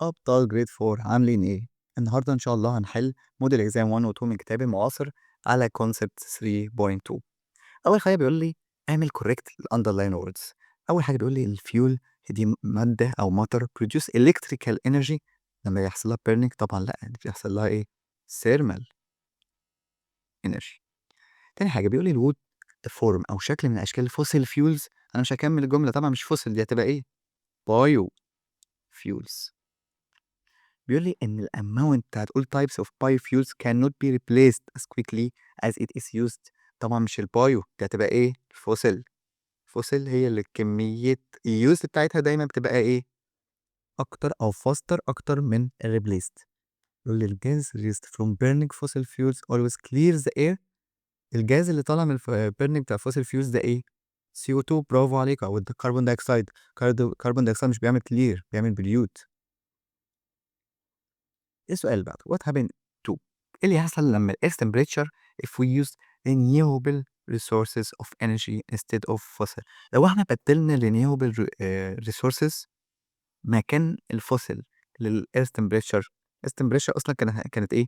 أبطال جريد 4 عاملين إيه؟ النهاردة إن شاء الله هنحل موديل إكزام 1 و 2 من كتاب المعاصر على كونسبت 3.2. أول حاجة بيقول لي اعمل كوريكت الأندرلاين ووردز. أول حاجة بيقول لي الفيول دي مادة أو ماتر produce electrical energy لما يحصل لها burning. طبعا لأ، دي بيحصل لها إيه؟ thermal energy. تاني حاجة بيقول لي الوود فورم أو شكل من أشكال الفوسيل فيولز. أنا مش هكمل الجملة طبعا، مش فوسيل، دي هتبقى إيه؟ بايو فيولز. بيقول لي إن الأماونت بتاعت all types of biofuels cannot be replaced as quickly as it is used. طبعا مش البايو، دي هتبقى إيه؟ الفوسيل. الفوسيل هي اللي كمية اليوز بتاعتها دايما بتبقى إيه؟ أكتر أو faster أكتر من replaced. بيقول لي الجاز released from burning fossil fuels always clears the air. الجاز اللي طالع من burning بتاع fossil fuels ده إيه؟ CO2. برافو عليك. أو الكربون دايوكسيد. الكربون دايوكسيد مش بيعمل كلير، بيعمل بليوت. السؤال اللي بعده what happened to إيه اللي هيحصل لما ال earth temperature if we use renewable resources of energy instead of fossil. لو احنا بدلنا renewable resources مكان الفوسيل لل earth temperature. earth temperature أصلا كانت إيه؟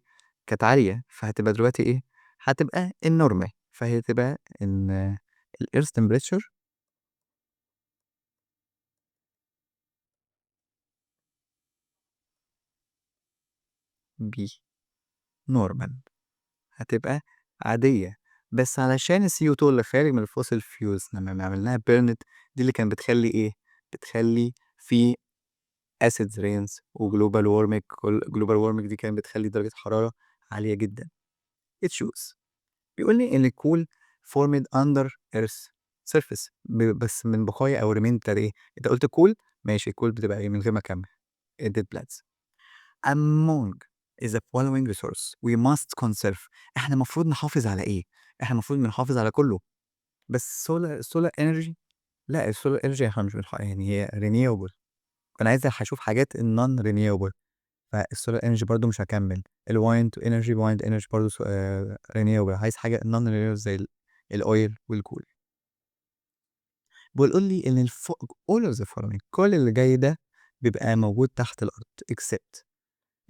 كانت عالية، فهتبقى دلوقتي إيه؟ هتبقى النورمال، فهي تبقى إن ال earth temperature بي نورمال، هتبقى عادية. بس علشان ال CO2 اللي خارج من الfossil fuels لمّا عملناها burned دي اللي كانت بتخلّي إيه، بتخلّي في acid rains وglobal warming. global warming دي كانت بتخلّي درجة الحرارة عالية جدًا. it shows بيقول لي إن الcoal formed under earth's surface بس من بقايا أو remain بتاعة إيه. أنت قُلت coal، ماشي الcoal بتبقى إيه من غير ما أكمّل dead plants. among is the following resource we must conserve. إحنا المفروض نحافظ على إيه؟ إحنا المفروض بنحافظ على كله، بس solar energy لأ، الsolar energy إحنا مش يعني هي renewable. أنا عايز هاشوف حاجات non renewable، فالsolar energy برضه مش هاكمّل. wind energy برضه renewable. عايز حاجة non renewable زي الoil والcoal. بيقول لي إن all of the following كل اللي جاي ده بيبقى موجود تحت الأرض except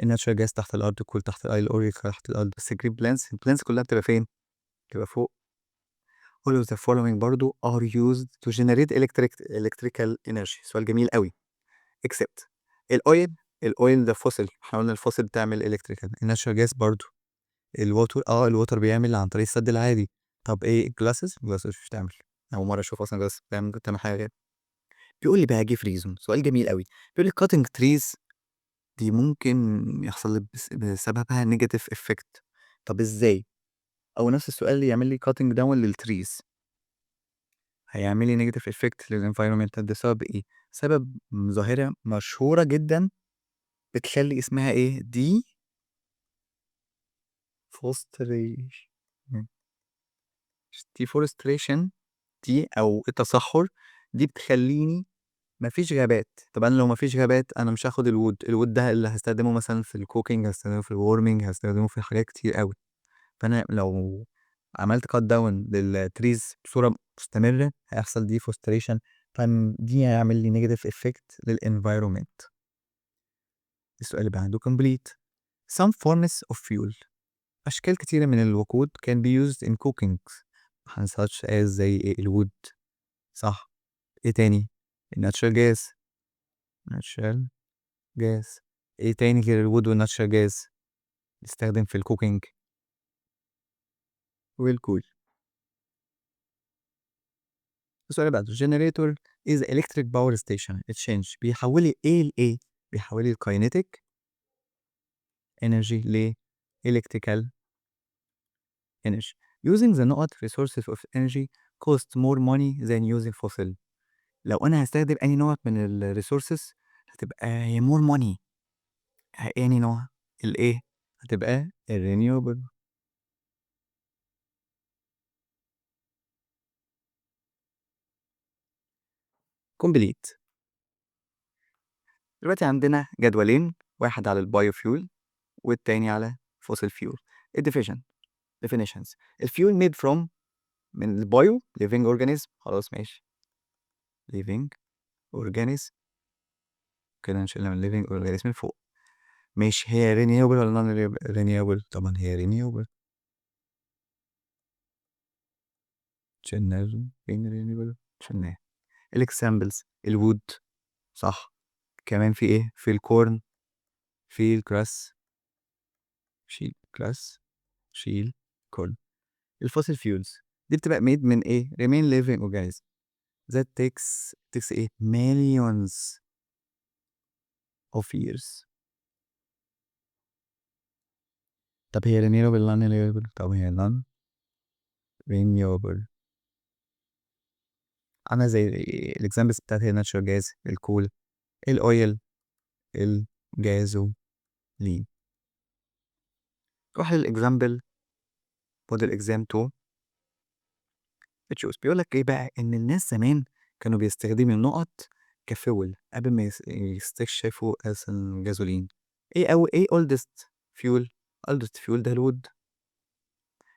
الناتشورال جاز تحت الأرض، الكول تحت الأرض، الأويل تحت الأرض، بس الجرين بلانتس كلها بتبقى فين؟ بتبقى فوق. all of the following برضه are used to generate electrical energy. سؤال جميل أوي. except الأويل. الأويل ده فوسيل، احنا قلنا الفوسيل بتعمل electrical. الناتشورال جاز برضه. الووتر بيعمل عن طريق السد العادي. طب إيه الجلاسز مش بتعمل. أول مرة أشوف أصلا جلاس بتعمل حاجة غير. بيقول لي بقى give reason. سؤال جميل أوي. بيقول لي cutting trees دي ممكن يحصل بسببها negative effect. طب إزاي؟ أو نفس السؤال اللي يعمل لي cutting down للتريز هيعمل لي negative effect للenvironment ده بسبب إيه؟ سبب ظاهرة مشهورة جدًا بتخلّي اسمها إيه؟ deforestation. deforestation دي أو التصحُّر دي بتخلّيني ما فيش غابات. طب أنا لو ما فيش غابات أنا مش هاخد الwood ده اللي هاستخدمه مثلًا في الcooking، هاستخدمه في الwarming، هاستخدمه في حاجات كتير أوي. فأنا لو عملت cut down للtrees بصورة مستمرة هيحصل deforestation، دي هيعمل لي negative effect للenvironment. السؤال اللي بعده complete. Some forms of fuel أشكال كتيرة من الوقود can be used in cooking such as زي إيه الwood. صح. إيه تاني؟ الnatural gas. natural gas. إيه تاني غير الwood والnatural gas بيستخدم في الcooking والcoal. السؤال اللي بعده generator is electric power station exchange بيحول لي إيه لإيه؟ بيحول لي الkinetic energy ل electrical energy. using the نقط resources of energy cost more money than using fossil. لو أنا هاستخدم أي نوع من الresources هتبقى هي more money. أنهي نوع؟ الإيه؟ هتبقى الrenewable. complete. دلوقتي عندنا جدولين، واحد على الbiofuel والتاني على fossil fuel. الdivision definitions. الfuel made from من البايو living organism. خلاص ماشي living organism كده شلنا من living organism فوق. ماشي، هي renewable ولا non renewable؟ طبعا هي renewable. شلنا فين renewable؟ شلناه. الاكسامبلز الوود صح. كمان في ايه؟ في الكورن، في الكراس، شيل كراس، شيل كورن. الفوسيل فيولز دي بتبقى made من ايه؟ remain living organism that takes ايه؟ millions of years. طب هي renewable non renewable؟ طب هي non renewable. عامله زي الاكزامبلز بتاعت هي natural gas، الكول، الاويل، الجازولين. روح للاكزامبل موديل اكزام 2 بتشوز. بيقول لك ايه بقى؟ ان الناس زمان كانوا بيستخدموا النقط كفول قبل ما يستكشفوا اصلا الجازولين. ايه oldest fuel؟ oldest fuel ده الوود.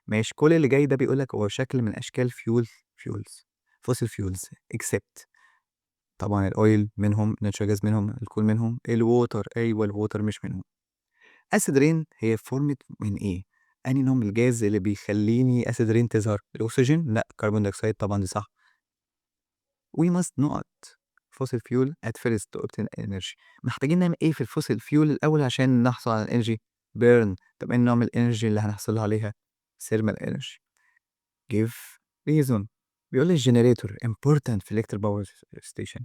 ماشي، كل اللي جاي ده بيقول لك هو شكل من اشكال فيولز فوسيل فيولز اكسبت طبعا الاويل منهم، ناتشورال جاز منهم، الكول منهم، الووتر ايوه الووتر مش منهم. اسيد رين هي فورمت من ايه؟ انهي نوع من الجاز اللي بيخليني اسيد رين تظهر؟ الاكسجين؟ لا، كربون دايوكسيد طبعا دي صح. we must not fossil fuel at first to obtain energy. محتاجين نعمل ايه في الفوسيل فيول الاول عشان نحصل على الانرجي؟ بيرن. طب ايه نوع من الانرجي اللي هنحصل عليها؟ ثيرمال انرجي. give reason. بيقول لي الجنريتور important في electric power station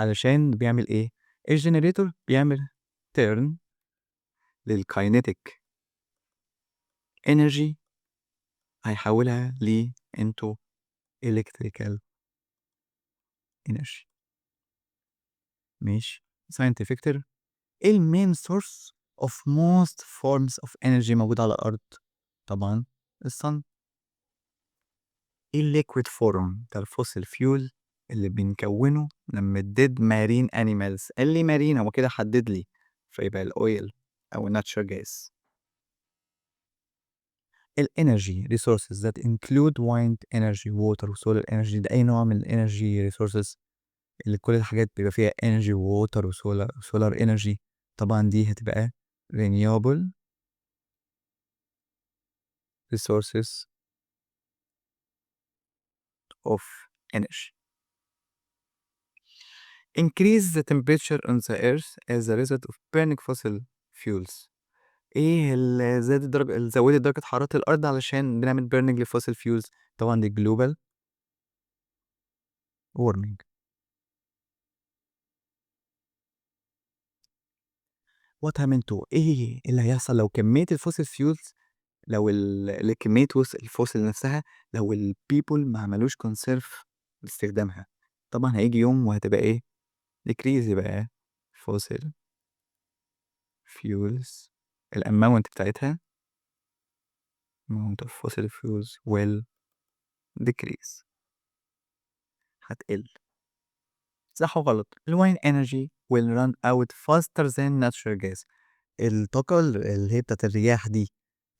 علشان بيعمل ايه؟ الجنريتور بيعمل turn للكاينيتيك energy، هيحولها into electrical energy. ماشي. scientific term. ايه المين source of most forms of energy موجودة على الأرض؟ طبعا الصن. ايه الليكويد فورم بتاع الفوسيل فيول اللي بنكونه لما الديد مارين انيمالز؟ قال لي مارين، هو كده حدد لي، فيبقى الاويل او الناتشورال جاز. الانرجي ريسورسز that include wind energy water وسولار energy ده اي نوع من الانرجي ريسورسز اللي كل الحاجات بيبقى فيها energy ووتر وسولار energy؟ طبعا دي هتبقى renewable resources of energy. Increase the temperature on the earth as a result of burning fossil fuels. ايه اللي زودت درجة حرارة الأرض علشان بنعمل burning لفوسيل fuels؟ طبعا دي global warming. What happened to ايه اللي هيحصل لو كمية الفوسيل fuels، لو كمية الفوسيل نفسها، لو البيبول ما عملوش conserve لاستخدامها؟ طبعا هيجي يوم وهتبقى ايه؟ decrease، يبقى fossil fuels الاماونت بتاعتها amount of fossil fuels will decrease، هتقل. صح وغلط؟ الوين energy will run out faster than natural gas. الطاقة اللي هي بتاعت الرياح دي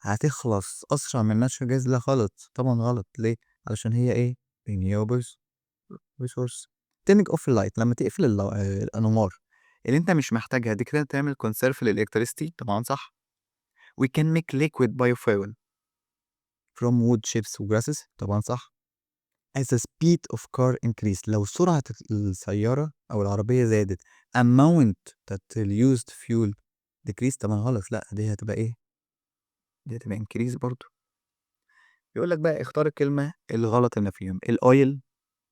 هتخلص أسرع من natural gas؟ لا غلط، طبعا غلط. ليه؟ علشان هي إيه؟ renewable resource. turning off اللايت لما تقفل الأنوار اللي أنت مش محتاجها، دي كده تعمل conserve للإلكتريستي؟ طبعا صح. we can make liquid biofuel from wood chips و grasses؟ طبعا صح. as the speed of car increase لو سرعة السيارة أو العربية زادت amount بتاعت ال used fuel decrease؟ طبعا غلط، لأ دي هتبقى إيه؟ دي هتبقى increase برضو. بيقول لك بقى اختار الكلمة الغلط اللي فيهم. الأويل،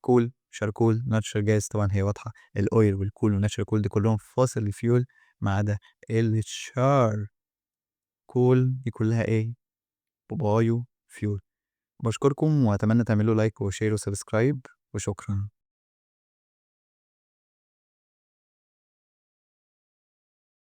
كول، شاركول، ناتشرال جاز. طبعا هي واضحة، الأويل والكول والناتشرال كول دي كلهم فاصل فيول ما عدا الشار كول دي كلها إيه؟ بايو فيول. بشكركم وأتمنى تعملوا لايك وشير وسبسكرايب وشكرا.